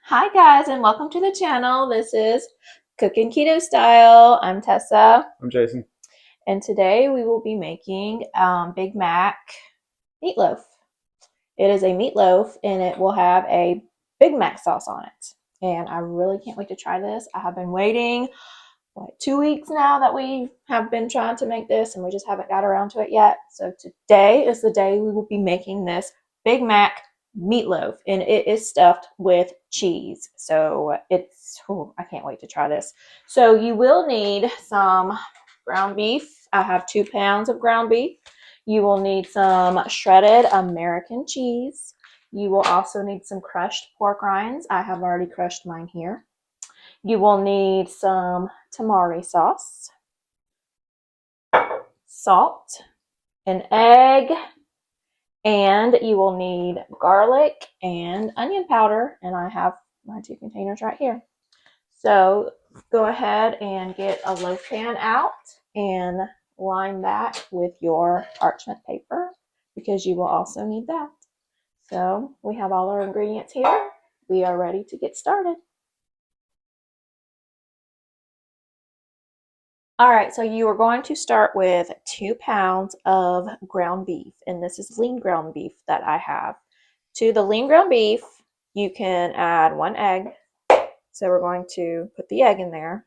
Hi guys, and welcome to the channel. This is Cooking Keto Style. I'm Tessa, I'm Jason. and today we will be making Big Mac Meatloaf. It is a meatloaf, and it will have a Big Mac sauce on it. And I really can't wait to try this. I have been waiting like 2 weeks now that we have been trying to make this, and we just haven't got around to it yet. So today is the day we will be making this Big Mac meatloaf, and it is stuffed with cheese. So I can't wait to try this. So you will need some ground beef. I have 2 pounds of ground beef. You will need some shredded American cheese. You will also need some crushed pork rinds. I have already crushed mine here. You will need some tamari sauce, salt, an egg, and you will need garlic and onion powder, and I have my 2 containers right here. So go ahead and get a loaf pan out and line that with your parchment paper because you will also need that. So we have all our ingredients here. We are ready to get started. All right, so you are going to start with 2 pounds of ground beef, and this is lean ground beef that I have. To the lean ground beef, you can add 1 egg. So we're going to put the egg in there.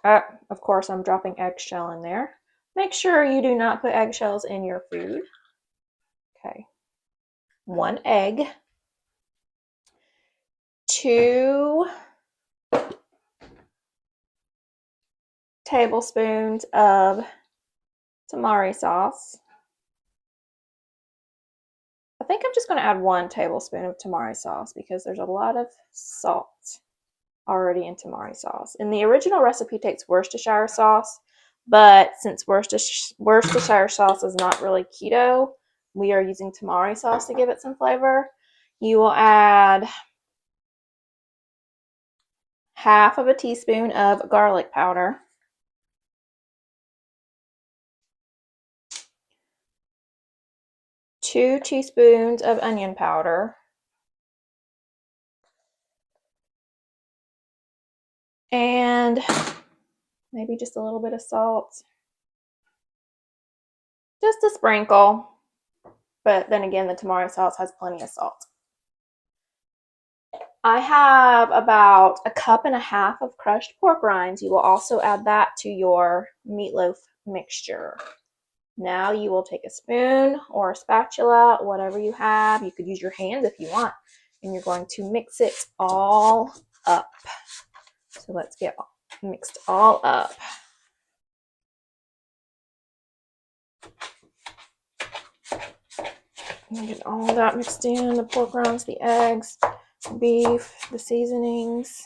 Of course, I'm dropping eggshell in there. Make sure you do not put eggshells in your food. Okay, 1 egg, 2 tablespoons of tamari sauce. I think I'm just going to add 1 tablespoon of tamari sauce because there's a lot of salt already in tamari sauce. And the original recipe takes Worcestershire sauce, but since Worcestershire sauce is not really keto, we are using tamari sauce to give it some flavor. You will add half of a teaspoon of garlic powder, 2 teaspoons of onion powder, and maybe just a little bit of salt. Just a sprinkle, but then again, the tamari sauce has plenty of salt. I have about 1.5 cups of crushed pork rinds. You will also add that to your meatloaf mixture. Now you will take a spoon or a spatula, whatever you have. You could use your hands if you want, and you're going to mix it all up. So let's get mixed all up. And get all that mixed in, the pork rinds, the eggs, the beef, the seasonings,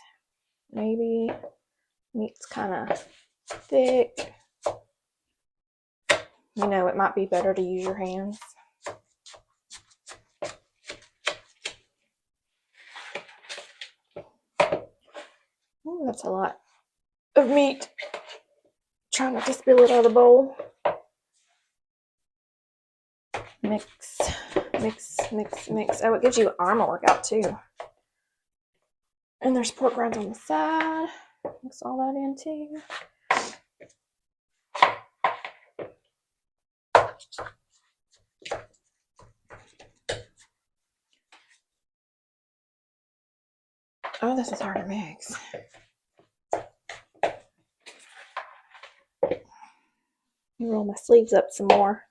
maybe. Meat's kind of thick. You know, it might be better to use your hands. Ooh, that's a lot of meat. Try not to spill it out of the bowl. Mix, mix, mix, mix. Oh, it gives you arm workout too. And there's pork rinds on the side. Mix all that in too. Oh, this is hard to mix. Roll my sleeves up some more.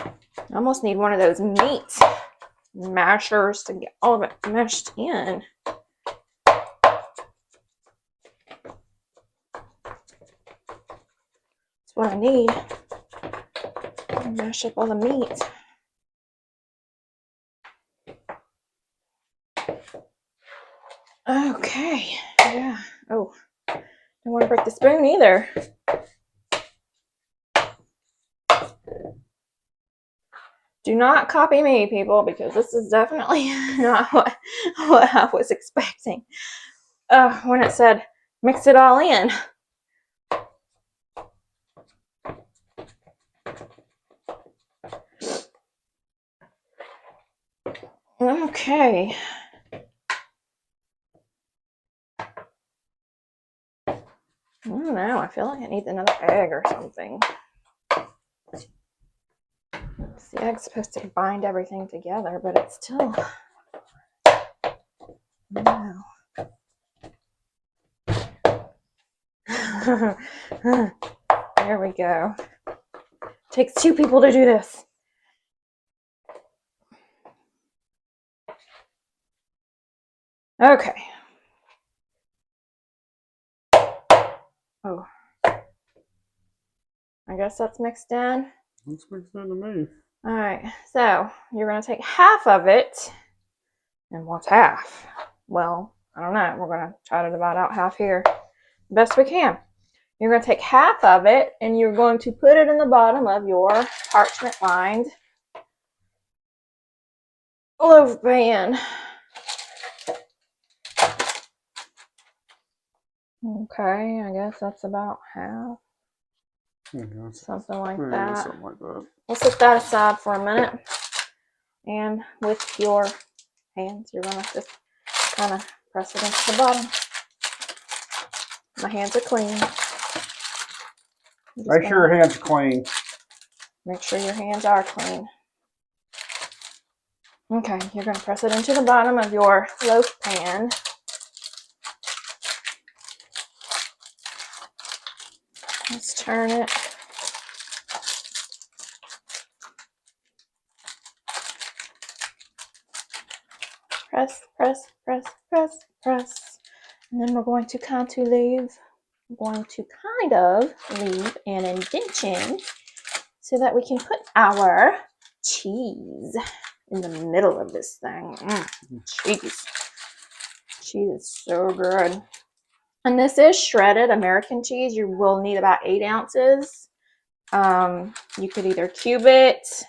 I almost need one of those meat mashers to get all of it mashed in. That's what I need. Mash up all the meat. Okay, yeah. Oh, don't want to break the spoon either. Do not copy me, people, because this is definitely not what I was expecting. When it said mix it all in. Okay. I don't know. I feel like it needs another egg or something. The egg's supposed to bind everything together, but it's still. No. There we go. Takes 2 people to do this. Okay. Oh. I guess that's mixed in. Looks mixed in to me. All right. So you're going to take half of it. And what's half? Well, I don't know. We're going to try to divide out half here best we can. You're going to take half of it and you're going to put it in the bottom of your parchment lined loaf pan. Okay, I guess that's about half. Something like that. Something like that. We'll set that aside for a minute. And with your hands, you're going to just kind of press it into the bottom. My hands are clean. Make sure your hands are clean. Make sure your hands are clean. Okay, you're going to press it into the bottom of your loaf pan. Let's turn it. Press, press, press, press, press. And then we're going to kind of leave an indention so that we can put our cheese in the middle of this thing. Cheese. Cheese is so good. And this is shredded American cheese. You will need about 8 ounces. You could either cube it.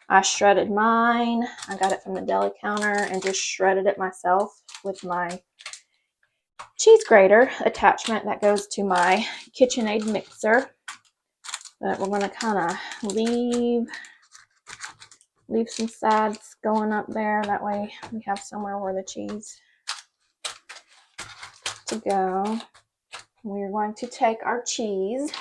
I shredded mine. I got it from the deli counter and just shredded it myself with my cheese grater attachment that goes to my KitchenAid mixer. But we're going to kind of leave some sides going up there. That way we have somewhere where the cheese to go. We're going to take our cheese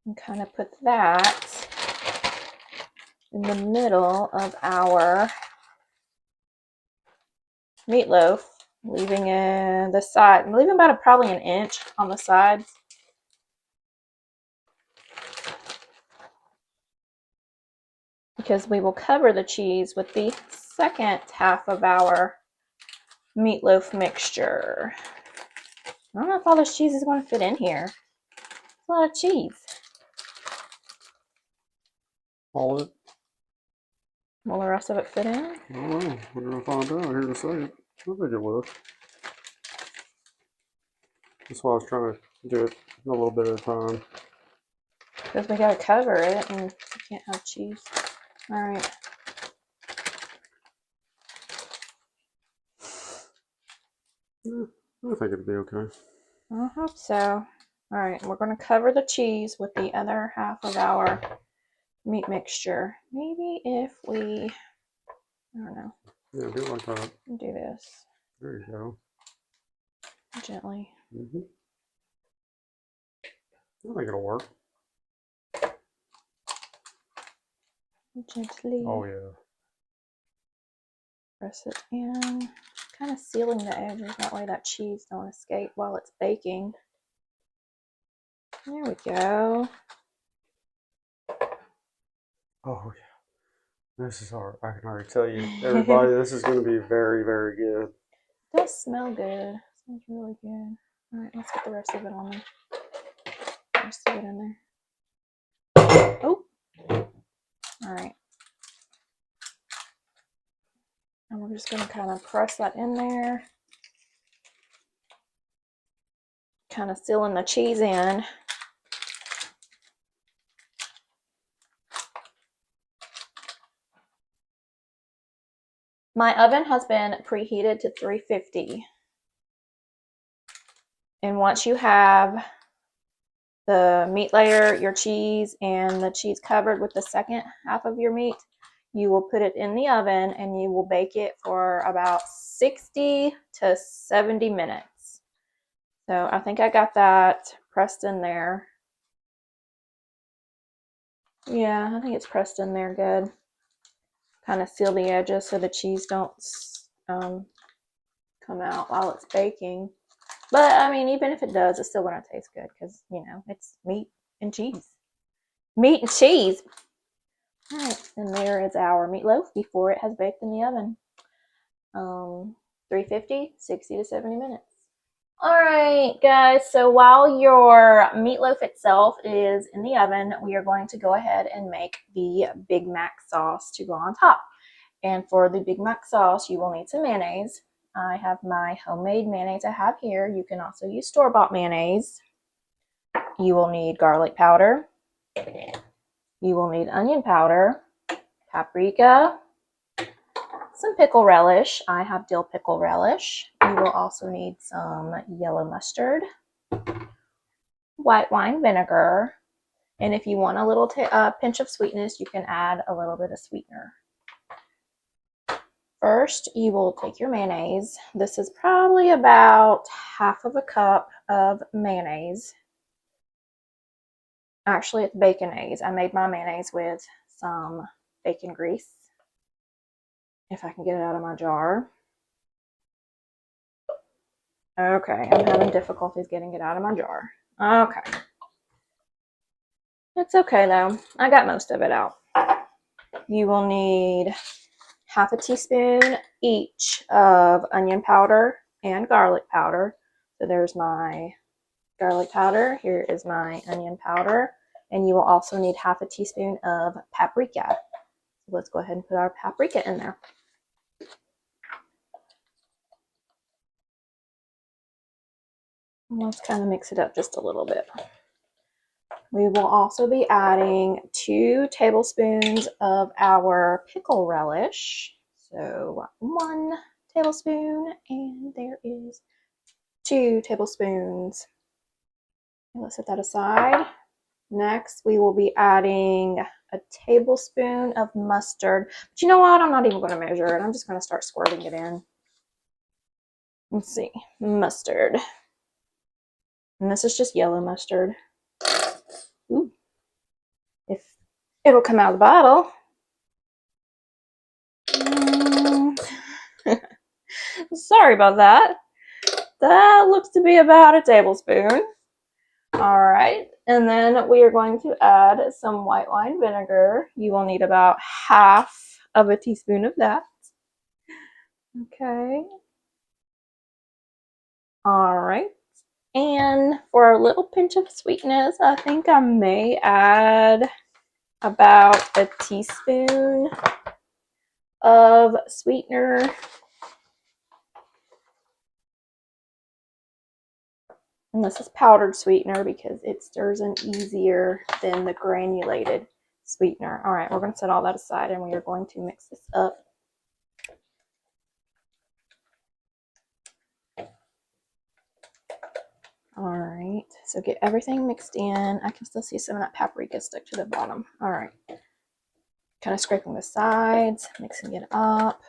and kind of put that in the middle of our meatloaf, leaving the side, leaving about probably an inch on the sides. Because we will cover the cheese with the second half of our meatloaf mixture. I don't know if all this cheese is going to fit in here. It's a lot of cheese. All of it? Will the rest of it fit in? I don't know. We're going to find out here in a second. I think it will. That's why I was trying to do it a little bit at a time. Because we got to cover it and we can't have cheese. All right. Yeah, I think it'll be okay. I hope so. All right, we're going to cover the cheese with the other half of our meat mixture. Maybe if we, I don't know. Yeah, do it like that. Do this. There you go. Gently. I think it'll work. Gently. Oh, yeah. Press it in. Kind of sealing the edges. That way that cheese don't escape while it's baking. There we go. Oh, yeah. This is hard. I can already tell you, everybody, this is going to be very, very good. It does smell good. It smells really good. All right, let's get the rest of it on there. The rest of it in there. Oh. All right. And we're just going to kind of press that in there. Kind of sealing the cheese in. My oven has been preheated to 350. And once you have the meat layer, your cheese, and the cheese covered with the second half of your meat, you will put it in the oven and you will bake it for about 60 to 70 minutes. So I think I got that pressed in there. Yeah, I think it's pressed in there good. Kind of seal the edges so the cheese don't come out while it's baking. But I mean, even if it does, it's still going to taste good because, you know, it's meat and cheese. Meat and cheese. All right, and there is our meatloaf before it has baked in the oven. 350, 60 to 70 minutes. All right, guys, so while your meatloaf itself is in the oven, we are going to go ahead and make the Big Mac sauce to go on top. And for the Big Mac sauce, you will need some mayonnaise. I have my homemade mayonnaise I have here. You can also use store-bought mayonnaise. You will need garlic powder. You will need onion powder, paprika, some pickle relish. I have dill pickle relish. You will also need some yellow mustard, white wine vinegar, and if you want a little pinch of sweetness, you can add a little bit of sweetener. First, you will take your mayonnaise. This is probably about half of a cup of mayonnaise. Actually, it's baconaise. I made my mayonnaise with some bacon grease. If I can get it out of my jar. Okay, I'm having difficulties getting it out of my jar. Okay. It's okay though. I got most of it out. You will need half a teaspoon each of onion powder and garlic powder. So there's my garlic powder. Here is my onion powder. And you will also need half a teaspoon of paprika. So let's go ahead and put our paprika in there. Let's kind of mix it up just a little bit. We will also be adding 2 tablespoons of our pickle relish. So 1 tablespoon, and there is 2 tablespoons. Let's set that aside. Next, we will be adding a tablespoon of mustard. But you know what? I'm not even going to measure it. I'm just going to start squirting it in. Let's see. Mustard. And this is just yellow mustard. Ooh. If it'll come out of the bottle. Sorry about that. That looks to be about a tablespoon. All right, and then we are going to add some white wine vinegar. You will need about half of a teaspoon of that. Okay. All right. And for a little pinch of sweetness, I think I may add about a teaspoon of sweetener. And this is powdered sweetener because it stirs in easier than the granulated sweetener. All right, we're going to set all that aside and we are going to mix this up. All right, so get everything mixed in. I can still see some of that paprika stick to the bottom. All right, kind of scraping the sides, mixing it up.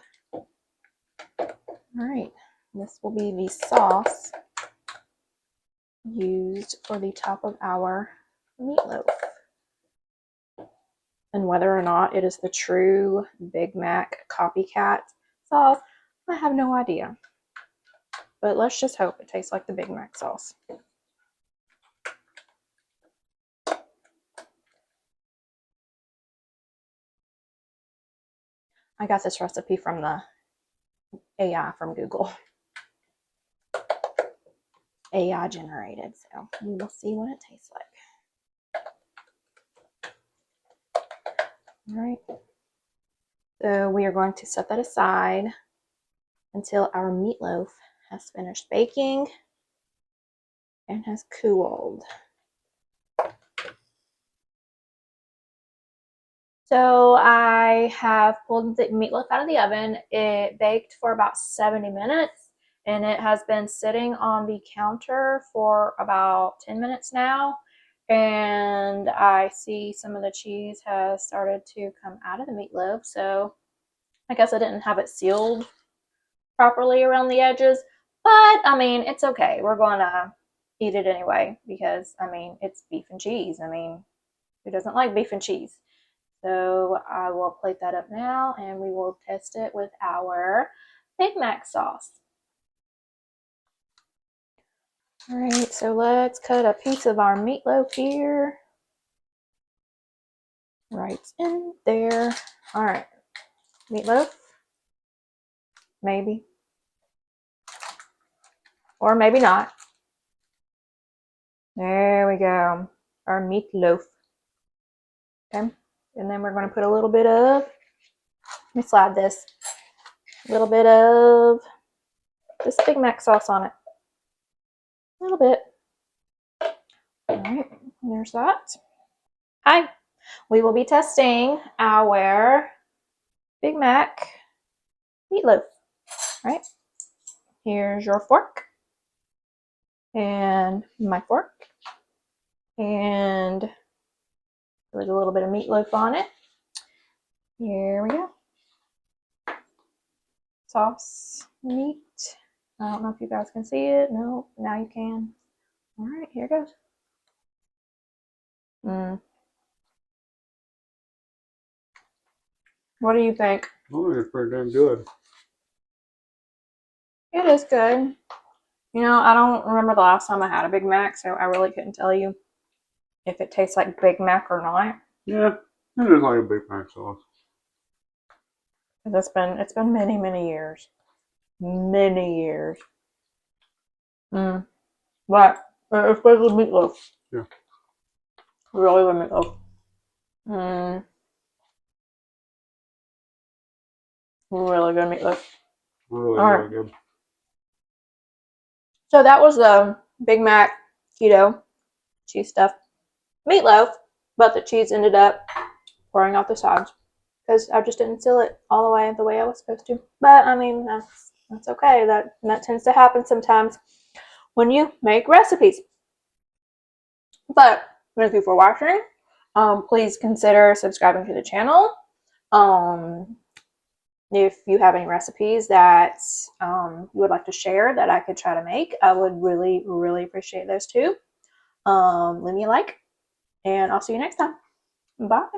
All right, this will be the sauce used for the top of our meatloaf. And whether or not it is the true Big Mac copycat sauce, I have no idea. But let's just hope it tastes like the Big Mac sauce. I got this recipe from the AI from Google. AI generated, so we will see what it tastes like. All right. So we are going to set that aside until our meatloaf has finished baking and has cooled. So I have pulled the meatloaf out of the oven. It baked for about 70 minutes and it has been sitting on the counter for about 10 minutes now. And I see some of the cheese has started to come out of the meatloaf, so I guess I didn't have it sealed properly around the edges, but I mean, it's okay. We're going to eat it anyway because I mean, it's beef and cheese. I mean, who doesn't like beef and cheese? So I will plate that up now and we will test it with our Big Mac sauce. All right, so let's cut a piece of our meatloaf here. Right in there. All right, meatloaf. Maybe. Or maybe not. There we go. Our meatloaf. Okay. And then we're going to put a little bit of, let me slide this, a little bit of this Big Mac sauce on it. A little bit. All right, there's that. Hi, we will be testing our Big Mac meatloaf. All right, here's your fork and my fork. And there's a little bit of meatloaf on it. Here we go. Sauce, meat. I don't know if you guys can see it. No, now you can. All right, here it goes. What do you think? Oh, it's pretty damn good. It is good. You know, I don't remember the last time I had a Big Mac, so I really couldn't tell you if it tastes like Big Mac or not. Yeah, it is like a Big Mac sauce. It's been many, many years. Many years. But especially meatloaf. Yeah. Really good meatloaf. Really good meatloaf. Really good. So that was the Big Mac keto cheese stuffed meatloaf, but the cheese ended up pouring out the sides because I just didn't seal it all the way I was supposed to. But I mean, that's okay. That tends to happen sometimes when you make recipes. But thank you for watching. Please consider subscribing to the channel. If you have any recipes that you would like to share that I could try to make, I would really, really appreciate those too. Leave me a like, and I'll see you next time. Bye.